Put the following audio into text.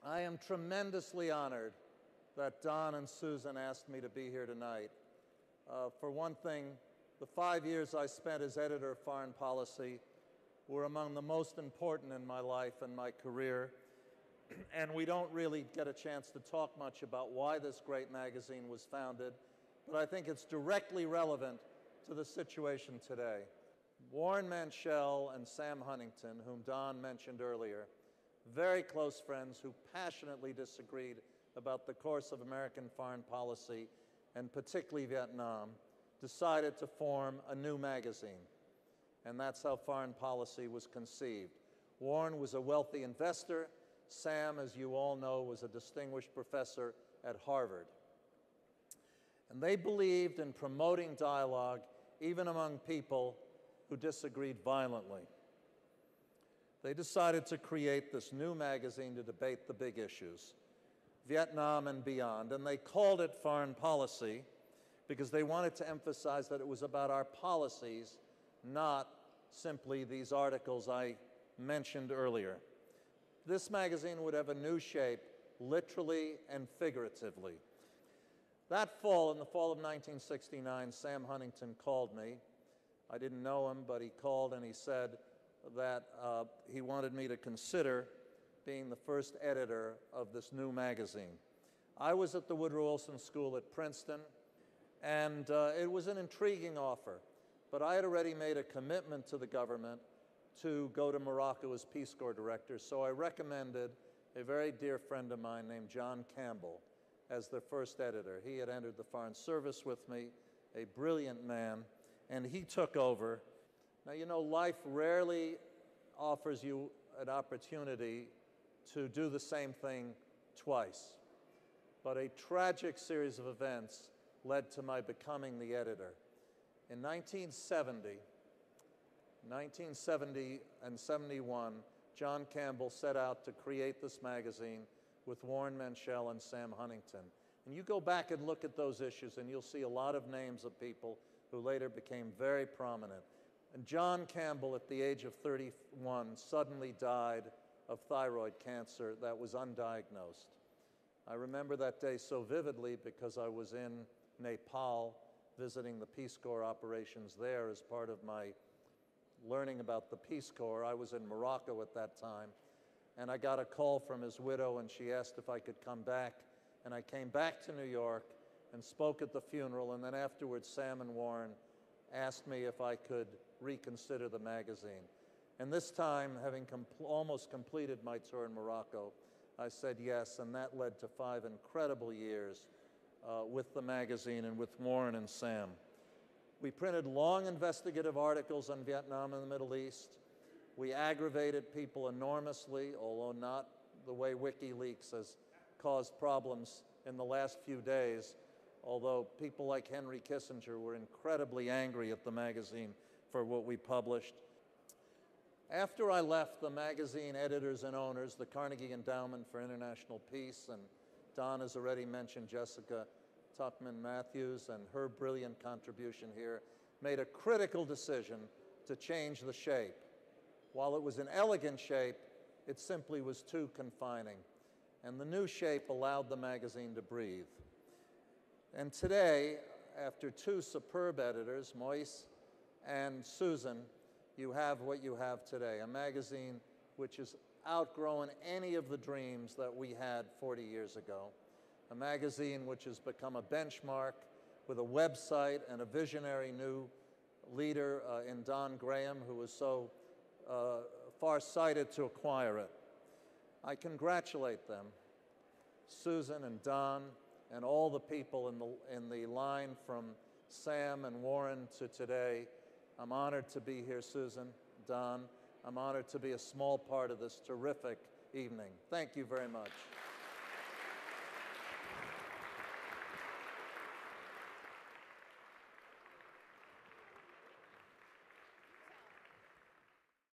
I am tremendously honored that Don and Susan asked me to be here tonight. For one thing, the 5 years I spent as editor of foreign policy were among the most important in my life and my career, and we don't really get a chance to talk much about why this great magazine was founded, but I think it's directly relevant to the situation today. Warren Manchell and Sam Huntington, whom Don mentioned earlier, very close friends who passionately disagreed about the course of American foreign policy, and particularly Vietnam, decided to form a new magazine. And that's how foreign policy was conceived. Warren was a wealthy investor. Sam, as you all know, was a distinguished professor at Harvard. And they believed in promoting dialogue even among people who disagreed violently. They decided to create this new magazine to debate the big issues, Vietnam and beyond, and they called it Foreign Policy because they wanted to emphasize that it was about our policies, not simply these articles I mentioned earlier. This magazine would have a new shape, literally and figuratively. That fall, in the fall of 1969, Sam Huntington called me. I didn't know him, but he called and he said that he wanted me to consider being the first editor of this new magazine. I was at the Woodrow Wilson School at Princeton, and it was an intriguing offer, but I had already made a commitment to the government to go to Morocco as Peace Corps director, so I recommended a very dear friend of mine named John Campbell as the first editor. He had entered the Foreign Service with me, a brilliant man, and he took over. Now, you know, life rarely offers you an opportunity to do the same thing twice, but a tragic series of events led to my becoming the editor. In 1970 and 71, John Campbell set out to create this magazine with Warren Manchell and Sam Huntington. And you go back and look at those issues and you'll see a lot of names of people who later became very prominent. And John Campbell, at the age of 31, suddenly died of thyroid cancer that was undiagnosed. I remember that day so vividly because I was in Nepal visiting the Peace Corps operations there as part of my learning about the Peace Corps. I was in Morocco at that time, and I got a call from his widow, and she asked if I could come back. And I came back to New York and spoke at the funeral, and then afterwards Sam and Warren asked me if I could reconsider the magazine. And this time, having almost completed my tour in Morocco, I said yes, and that led to 5 incredible years with the magazine and with Warren and Sam. We printed long investigative articles on Vietnam and the Middle East. We aggravated people enormously, although not the way WikiLeaks has caused problems in the last few days, although people like Henry Kissinger were incredibly angry at the magazine for what we published. After I left, the magazine editors and owners, the Carnegie Endowment for International Peace, and Don has already mentioned Jessica Tuckman-Matthews and her brilliant contribution here, made a critical decision to change the shape. While it was an elegant shape, it simply was too confining. And the new shape allowed the magazine to breathe. And today, after 2 superb editors, Moise and Susan, you have what you have today, a magazine which has outgrown any of the dreams that we had 40 years ago, a magazine which has become a benchmark with a website and a visionary new leader in Don Graham, who was so far-sighted to acquire it. I congratulate them, Susan and Don, and all the people in the line from Sam and Warren to today. I'm honored to be here, Susan, Don. I'm honored to be a small part of this terrific evening. Thank you very much.